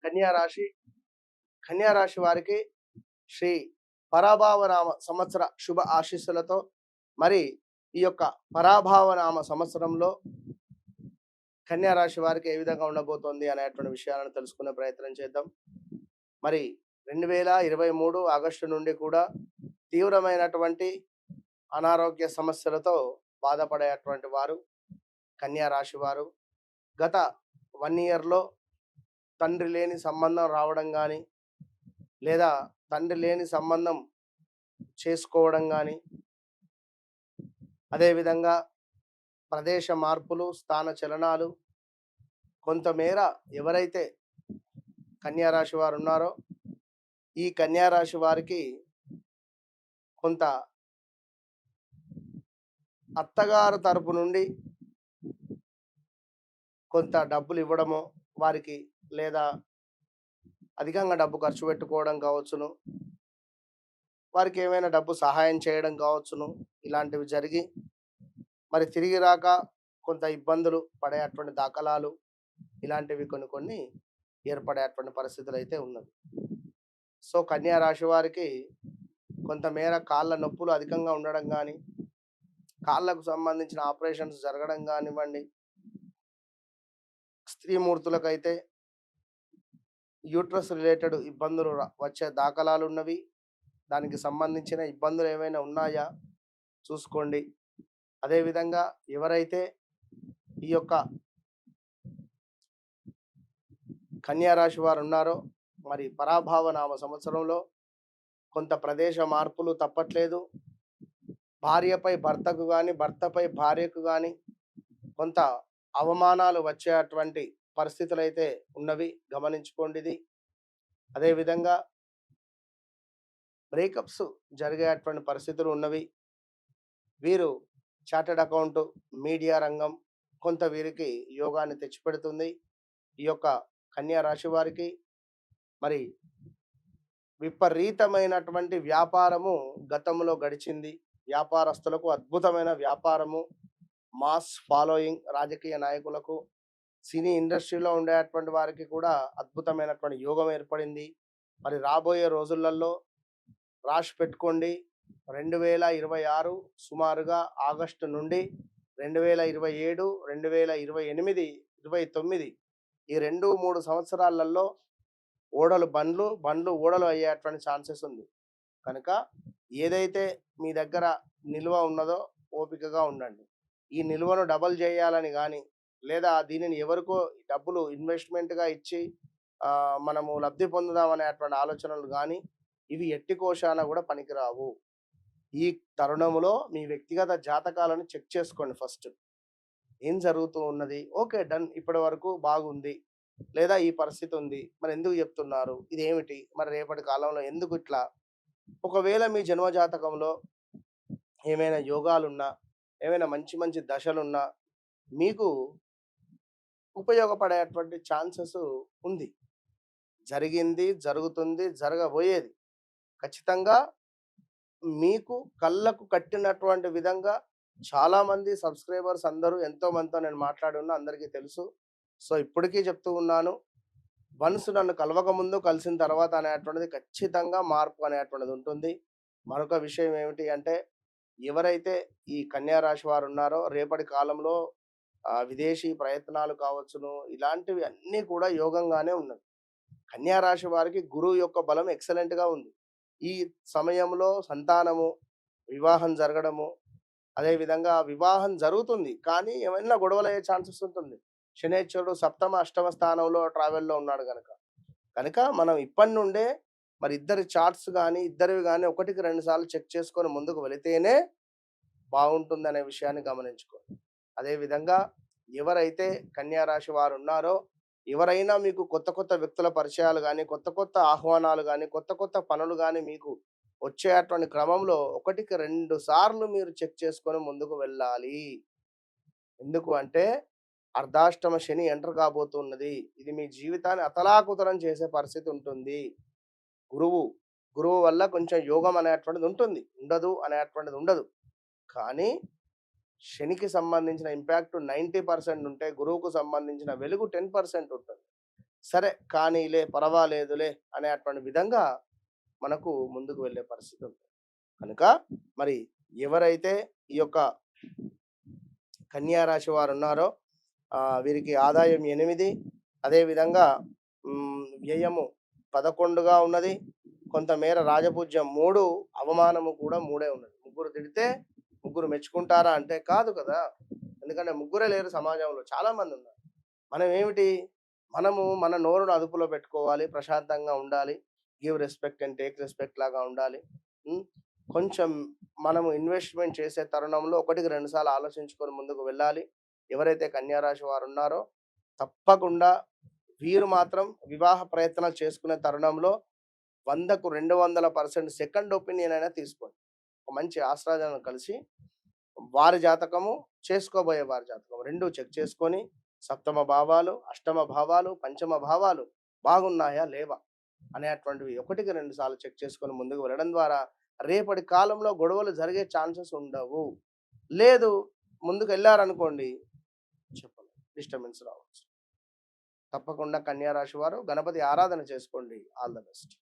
కన్యా రాశి. కన్యా రాశి వారికి శ్రీ పరాభావనామ సంవత్సర శుభ ఆశీస్సులతో మరి ఈ యొక్క పరాభావనామ సంవత్సరంలో కన్యా రాశి వారికి ఏ విధంగా ఉండబోతోంది అనేటువంటి విషయాలను తెలుసుకునే ప్రయత్నం చేద్దాం. మరి 2023 ఆగస్టు నుండి కూడా తీవ్రమైనటువంటి అనారోగ్య సమస్యలతో బాధపడేటువంటి వారు కన్యా రాశి వారు. గత 1 ఇయర్‌లో తండ్రి లేని సంబంధం రావడం గానీ, లేదా తండ్రి లేని సంబంధం చేసుకోవడం గానీ, అదేవిధంగా ప్రదేశ మార్పులు, స్థాన చలనాలు కొంతమేర ఎవరైతే కన్యా రాశి వారు ఉన్నారో, ఈ కన్యా రాశి వారికి కొంత అత్తగారు తరపు నుండి కొంత డబ్బులు ఇవ్వడమో వారికి, లేదా అధికంగా డబ్బు ఖర్చు పెట్టుకోవడం కావచ్చును, వారికి ఏమైనా డబ్బు సహాయం చేయడం కావచ్చును, ఇలాంటివి జరిగి మరి తిరిగి రాక కొంత ఇబ్బందులు పడేటువంటి దాఖలాలు ఇలాంటివి కొన్ని ఏర్పడేటువంటి పరిస్థితులు అయితే ఉన్నది. సో కన్యా రాశి వారికి కొంతమేర కాళ్ళ నొప్పులు అధికంగా ఉండడం కానీ, కాళ్ళకు సంబంధించిన ఆపరేషన్స్ జరగడం కానివ్వండి, స్త్రీమూర్తులకైతే యూట్రస్ రిలేటెడ్ ఇబ్బందులు వచ్చే దాఖలాలు ఉన్నవి. దానికి సంబంధించిన ఇబ్బందులు ఏమైనా ఉన్నాయా చూసుకోండి. అదేవిధంగా ఎవరైతే ఈ యొక్క కన్యా రాశి వారు ఉన్నారో, మరి పరాభావనామ సంవత్సరంలో కొంత ప్రదేశ మార్పులు తప్పట్లేదు. భార్యపై భర్తకు కానీ, భర్తపై భార్యకు కానీ కొంత అవమానాలు వచ్చేటువంటి పరిస్థితులు అయితే ఉన్నవి, గమనించుకోండి ఇది. అదేవిధంగా బ్రేకప్స్ జరిగేటువంటి పరిస్థితులు ఉన్నవి. వీరు చార్టెడ్ అకౌంట్, మీడియా రంగం కొంత వీరికి యోగాన్ని తెచ్చిపెడుతుంది. ఈ యొక్క కన్యా రాశి వారికి మరి విపరీతమైనటువంటి వ్యాపారము గతంలో గడిచింది. వ్యాపారస్తులకు అద్భుతమైన వ్యాపారము, మాస్ ఫాలోయింగ్, రాజకీయ నాయకులకు, సినీ ఇండస్ట్రీలో ఉండేటువంటి వారికి కూడా అద్భుతమైనటువంటి యోగం ఏర్పడింది. మరి రాబోయే రోజులలో రాసి పెట్టుకోండి, 2026 సుమారుగా ఆగస్టు నుండి 2027, 2028, 29 ఈ 2-3 సంవత్సరాలలో ఓడలు బండ్లు, బండ్లు ఓడలు అయ్యేటువంటి ఛాన్సెస్ ఉంది. కనుక ఏదైతే మీ దగ్గర నిల్వ ఉన్నదో ఓపికగా ఉండండి. ఈ నిల్వను డబల్ చేయాలని కానీ, లేదా దీనిని ఎవరికో డబ్బులు ఇన్వెస్ట్మెంట్గా ఇచ్చి మనము లబ్ధి పొందుదాం అనేటువంటి ఆలోచనలు కానీ ఇవి ఎట్టి కోశాన కూడా పనికిరావు. ఈ తరుణంలో మీ వ్యక్తిగత జాతకాలను చెక్ చేసుకోండి. ఫస్ట్ ఏం జరుగుతూ ఉన్నది, ఓకే డన్, ఇప్పటి వరకు బాగుంది, లేదా ఈ పరిస్థితి ఉంది, మరి ఎందుకు చెప్తున్నారు, ఇదేమిటి, మరి రేపటి కాలంలో ఎందుకు ఇట్లా. ఒకవేళ మీ జన్మ జాతకంలో ఏమైనా యోగాలున్నా, ఏమైనా మంచి మంచి దశలున్నా మీకు ఉపయోగపడేటువంటి ఛాన్సెస్ ఉంది. జరిగింది, జరుగుతుంది, జరగబోయేది ఖచ్చితంగా మీకు కళ్ళకు కట్టినటువంటి విధంగా చాలామంది సబ్స్క్రైబర్స్ అందరూ ఎంతో మందితో నేను మాట్లాడి ఉన్నా, అందరికీ తెలుసు. సో ఇప్పటికీ చెప్తూ ఉన్నాను, వన్స్ నన్ను కలవక ముందు కలిసిన తర్వాత అనేటువంటిది ఖచ్చితంగా మార్పు అనేటువంటిది ఉంటుంది. మరొక విషయం ఏమిటి అంటే, ఎవరైతే ఈ కన్యా రాశి వారు ఉన్నారో రేపటి కాలంలో విదేశీ ప్రయత్నాలు కావచ్చును, ఇలాంటివి అన్నీ కూడా యోగంగానే ఉన్నది. కన్యా రాశి వారికి గురువు యొక్క బలం ఎక్సలెంట్గా ఉంది. ఈ సమయంలో సంతానము, వివాహం జరగడము, అదేవిధంగా వివాహం జరుగుతుంది కానీ ఏమైనా గొడవలు అయ్యే ఛాన్సెస్ ఉంటుంది. శనేశ్వరుడు సప్తమ అష్టమ స్థానంలో ట్రావెల్లో ఉన్నాడు కనుక మనం ఇప్పటి నుండే మరి ఇద్దరి చార్ట్స్ కానీ, ఇద్దరివి కానీ 1-2 సార్లు చెక్ చేసుకొని ముందుకు వెళితేనే బాగుంటుంది అనే విషయాన్ని గమనించుకోండి. అదేవిధంగా ఎవరైతే కన్యా రాశి వారు ఉన్నారో, ఎవరైనా మీకు కొత్త కొత్త వ్యక్తుల పరిచయాలు కానీ, కొత్త కొత్త ఆహ్వానాలు కానీ, కొత్త కొత్త పనులు కానీ మీకు వచ్చేటువంటి క్రమంలో 1-2 సార్లు మీరు చెక్ చేసుకొని ముందుకు వెళ్ళాలి. ఎందుకు అంటే అర్ధాష్టమ శని ఎంటర్ కాబోతున్నది. ఇది మీ జీవితాన్ని అతలాకుతలం చేసే పరిస్థితి ఉంటుంది. గురువు వల్ల కొంచెం యోగం అనేటువంటిది ఉంటుంది, ఉండదు అనేటువంటిది ఉండదు. కానీ శనికి సంబంధించిన ఇంపాక్ట్ 90% ఉంటే, గురువుకు సంబంధించిన వెలుగు 10% ఉంటుంది. సరే కానీలే, పర్వాలేదులే అనేటువంటి విధంగా మనకు ముందుకు వెళ్ళే పరిస్థితి ఉంది. కనుక మరి ఎవరైతే ఈ యొక్క కన్యా రాశి వారున్నారో వీరికి ఆదాయం 8, అదేవిధంగా వ్యయము 11గా ఉన్నది. కొంతమేర రాజపూజ్యం 3, అవమానము కూడా 3 ఉన్నది. ముగ్గురు తిడితే ముగ్గురు మెచ్చుకుంటారా అంటే కాదు కదా! ఎందుకంటే ముగ్గురే లేరు సమాజంలో, చాలా మంది ఉన్నారు. మనం ఏమిటి, మనము మన నోరును అదుపులో పెట్టుకోవాలి, ప్రశాంతంగా ఉండాలి. Give respect and take respect లాగా ఉండాలి. హ్మ్. కొంచెం మనము ఇన్వెస్ట్‌మెంట్ చేసే తరుణంలో ఒకటికి 2 సార్లు ఆలోచించుకొని ముందుకు వెళ్ళాలి. ఎవరైతే కన్యా రాశి వారున్నారో తప్పకుండా వీరు మాత్రం వివాహ ప్రయత్నాలు చేసుకునే తరుణంలో 100కు 200% సెకండ్ ఒపీనియన్ అయినా తీసుకోండి. ఒక మంచి ఆస్ట్రాలజర్‌ని కలిసి వారి జాతకము, చేసుకోబోయే వారి జాతకం 2 చెక్ చేసుకొని, సప్తమ భావాలు, అష్టమ భావాలు, పంచమ భావాలు బాగున్నాయా? లేవా? అనేటువంటివి ఒకటికి 2 సార్లు చెక్ చేసుకొని ముందుకు వెళ్ళడం ద్వారా రేపటి కాలంలో గొడవలు జరిగే ఛాన్సెస్ ఉండవు. లేదు, ముందుకెళ్లారనుకోండి, చెప్పలేం, డిస్టర్బెన్స్ రావచ్చు. తప్పకుండా కన్యా రాశి వారు గణపతి ఆరాధన చేసుకోండి. All the best.